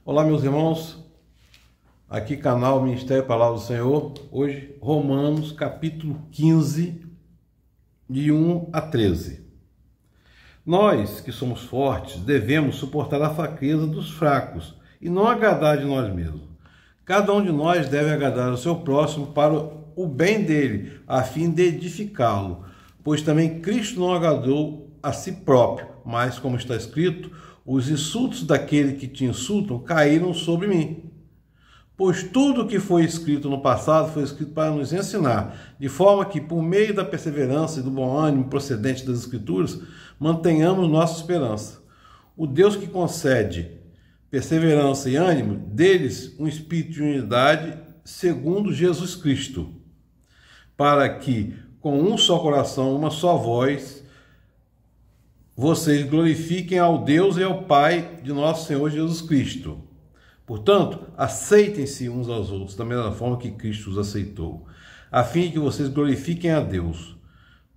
Olá, meus irmãos, aqui canal Ministério Palavra do Senhor. Hoje, Romanos capítulo 15, de 1 a 13. Nós, que somos fortes, devemos suportar a fraqueza dos fracos e não agradar de nós mesmos. Cada um de nós deve agradar ao seu próximo para o bem dele, a fim de edificá-lo, pois também Cristo não agradou a si próprio, mas, como está escrito, os insultos daquele que te insultam caíram sobre mim. Pois tudo o que foi escrito no passado foi escrito para nos ensinar, de forma que, por meio da perseverança e do bom ânimo procedente das Escrituras, mantenhamos nossa esperança. O Deus que concede perseverança e ânimo, deles um espírito de unidade segundo Jesus Cristo, para que, com um só coração, uma só voz, vocês glorifiquem ao Deus e ao Pai de nosso Senhor Jesus Cristo. Portanto, aceitem-se uns aos outros da mesma forma que Cristo os aceitou, a fim de que vocês glorifiquem a Deus.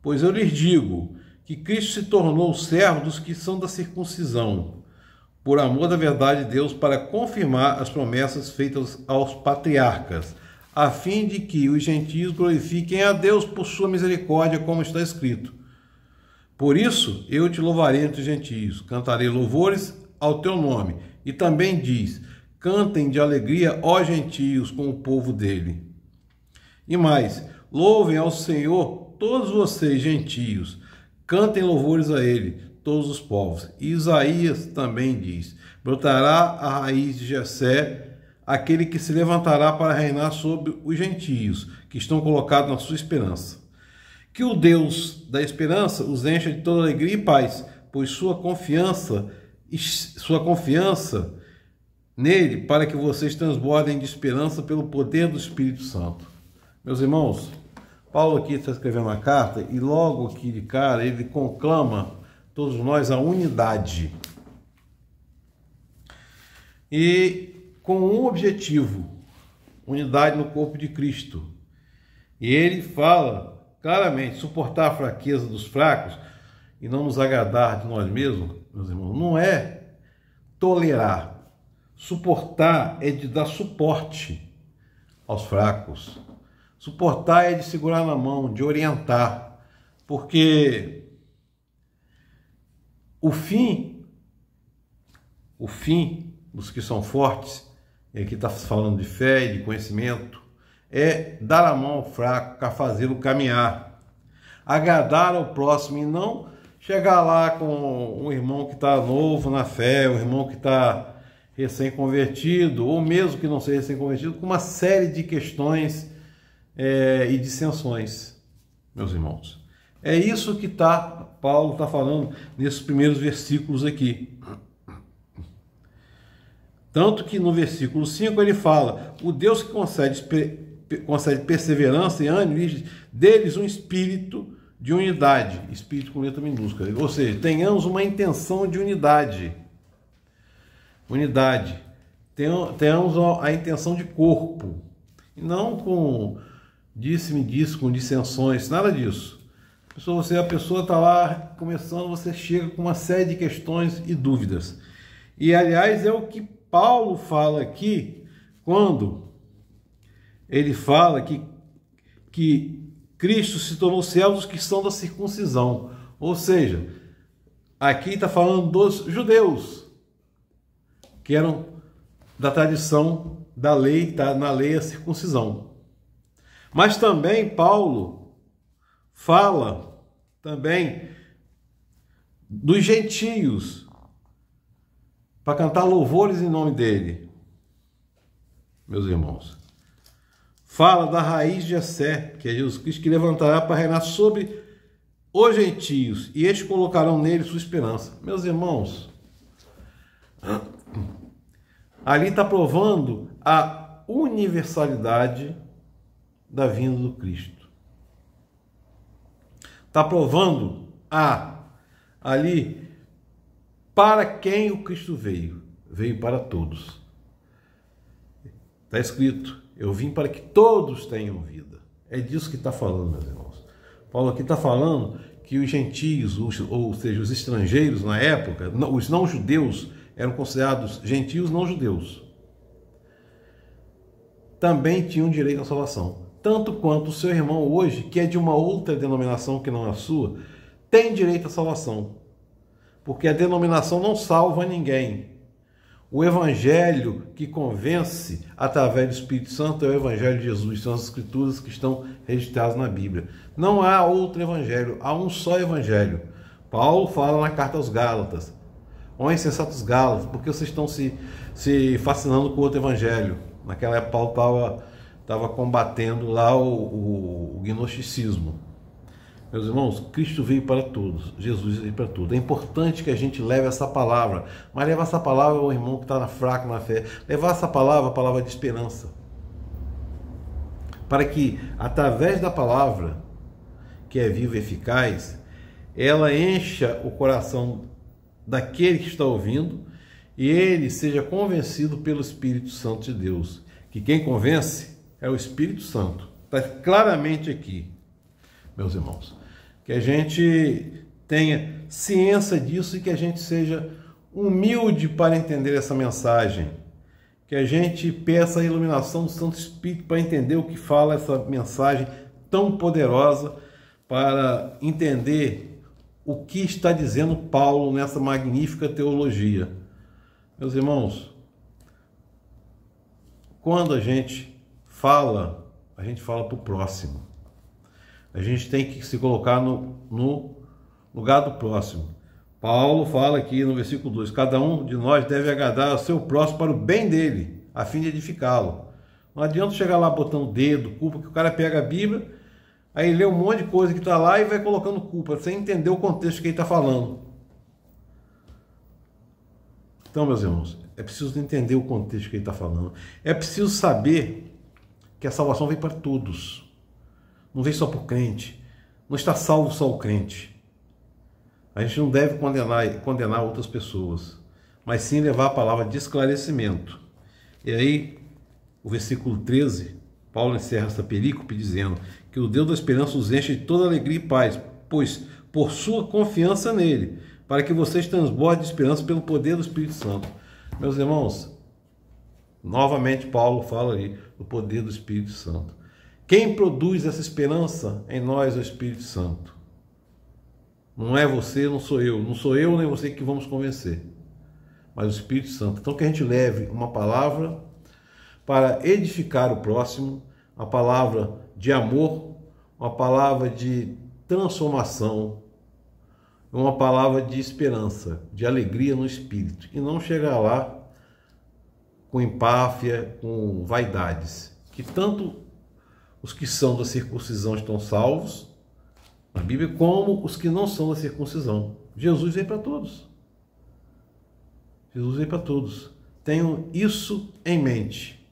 Pois eu lhes digo que Cristo se tornou servo dos que são da circuncisão, por amor da verdade de Deus, para confirmar as promessas feitas aos patriarcas, a fim de que os gentios glorifiquem a Deus por sua misericórdia, como está escrito. Por isso eu te louvarei entre os gentios, cantarei louvores ao teu nome. E também diz: cantem de alegria, ó gentios, com o povo dele. E mais, louvem ao Senhor todos vocês, gentios, cantem louvores a ele, todos os povos. E Isaías também diz: brotará a raiz de Jessé, aquele que se levantará para reinar sobre os gentios, que estão colocados na sua esperança. Que o Deus da esperança os encha de toda alegria e paz, pois sua confiança nele, para que vocês transbordem de esperança pelo poder do Espírito Santo. Meus irmãos, Paulo aqui está escrevendo uma carta e logo aqui de cara ele conclama todos nós a unidade. E com um objetivo: unidade no corpo de Cristo. E ele fala claramente: suportar a fraqueza dos fracos e não nos agradar de nós mesmos, meus irmãos, não é tolerar. Suportar é de dar suporte aos fracos. Suportar é de segurar na mão, de orientar. Porque o fim dos que são fortes, e aqui está falando de fé e de conhecimento, é dar a mão ao fraco, para fazê-lo caminhar, agradar ao próximo, e não chegar lá com um irmão que está novo na fé, um irmão que está recém-convertido, ou mesmo que não seja recém-convertido, com uma série de questões e dissensões, meus irmãos. É isso que Paulo está falando nesses primeiros versículos aqui. Tanto que no versículo 5 ele fala: o Deus que concede perseverança e ânimo, deles um espírito de unidade, espírito com letra minúscula, ou seja, tenhamos uma intenção de unidade, tenhamos a intenção de corpo, e não com disse-me disse, com dissensões, nada disso. A pessoa está lá começando, você chega com uma série de questões e dúvidas, e aliás é o que Paulo fala aqui, quando ele fala que Cristo se tornou servo dos que são da circuncisão. Ou seja, aqui está falando dos judeus, que eram da tradição da lei, está na lei a circuncisão. Mas também Paulo fala também dos gentios, para cantar louvores em nome dele, meus irmãos. Fala da raiz de Jessé, que é Jesus Cristo, que levantará para reinar sobre os gentios, e estes colocarão nele sua esperança. Meus irmãos, ali está provando a universalidade da vinda do Cristo. Está provando ali para quem o Cristo veio. Veio para todos. Está escrito: eu vim para que todos tenham vida. É disso que está falando, meus irmãos. Paulo aqui está falando que os gentios, ou seja, os estrangeiros na época, os não-judeus, eram considerados gentios não judeus, também tinham direito à salvação. Tanto quanto o seu irmão hoje, que é de uma outra denominação que não é a sua, tem direito à salvação. Porque a denominação não salva ninguém. O evangelho que convence através do Espírito Santo é o evangelho de Jesus, são as escrituras que estão registradas na Bíblia. Não há outro evangelho, há um só evangelho. Paulo fala na carta aos Gálatas: ó insensatos Gálatas, porque vocês estão se fascinando com outro evangelho. Naquela época Paulo estava combatendo lá o gnosticismo. Meus irmãos, Cristo veio para todos, Jesus veio para todos. É importante que a gente leve essa palavra, mas levar essa palavra ao irmão que está fraco na fé, levar essa palavra, a palavra de esperança, para que, através da palavra, que é viva e eficaz, ela encha o coração daquele que está ouvindo e ele seja convencido pelo Espírito Santo de Deus. Que quem convence é o Espírito Santo. Está claramente aqui, meus irmãos. Que a gente tenha ciência disso e que a gente seja humilde para entender essa mensagem. Que a gente peça a iluminação do Santo Espírito para entender o que fala essa mensagem tão poderosa, para entender o que está dizendo Paulo nessa magnífica teologia. Meus irmãos, quando a gente fala para o próximo. A gente tem que se colocar no lugar do próximo. Paulo fala aqui no versículo 2: cada um de nós deve agradar ao seu próximo para o bem dele, a fim de edificá-lo. Não adianta chegar lá botando dedo, culpa, que o cara pega a Bíblia, aí lê um monte de coisa que está lá e vai colocando culpa, sem entender o contexto que ele está falando. Então, meus irmãos, é preciso entender o contexto que ele está falando. É preciso saber que a salvação vem para todos. Não vem só para o crente. Não está salvo só o crente. A gente não deve condenar outras pessoas, mas sim levar a palavra de esclarecimento. E aí, o versículo 13, Paulo encerra essa perícope dizendo que o Deus da esperança os enche de toda alegria e paz, pois por sua confiança nele, para que vocês transbordem de esperança pelo poder do Espírito Santo. Meus irmãos, novamente Paulo fala aí do poder do Espírito Santo. Quem produz essa esperança em nós é o Espírito Santo. Não é você, não sou eu nem você que vamos convencer, mas o Espírito Santo. Então que a gente leve uma palavra para edificar o próximo, uma palavra de amor, uma palavra de transformação, uma palavra de esperança, de alegria no espírito, e não chegar lá com empáfia, com vaidades, que tanto os que são da circuncisão estão salvos na Bíblia, como os que não são da circuncisão. Jesus veio para todos. Jesus veio para todos. Tenham isso em mente.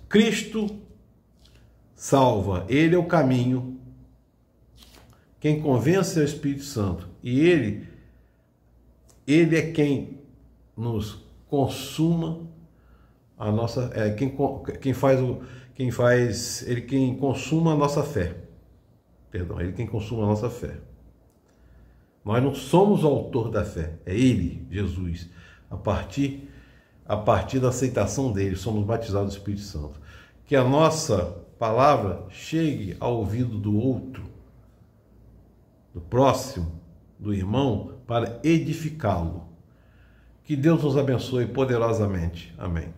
Cristo salva, Ele é o caminho. Quem convence é o Espírito Santo. E Ele é quem nos consuma a nossa, quem consuma a nossa fé. Perdão, Ele quem consuma a nossa fé. Nós não somos o autor da fé, é Ele, Jesus. A partir da aceitação dele, somos batizados do Espírito Santo. Que a nossa palavra chegue ao ouvido do outro, do próximo, do irmão, para edificá-lo. Que Deus nos abençoe poderosamente. Amém.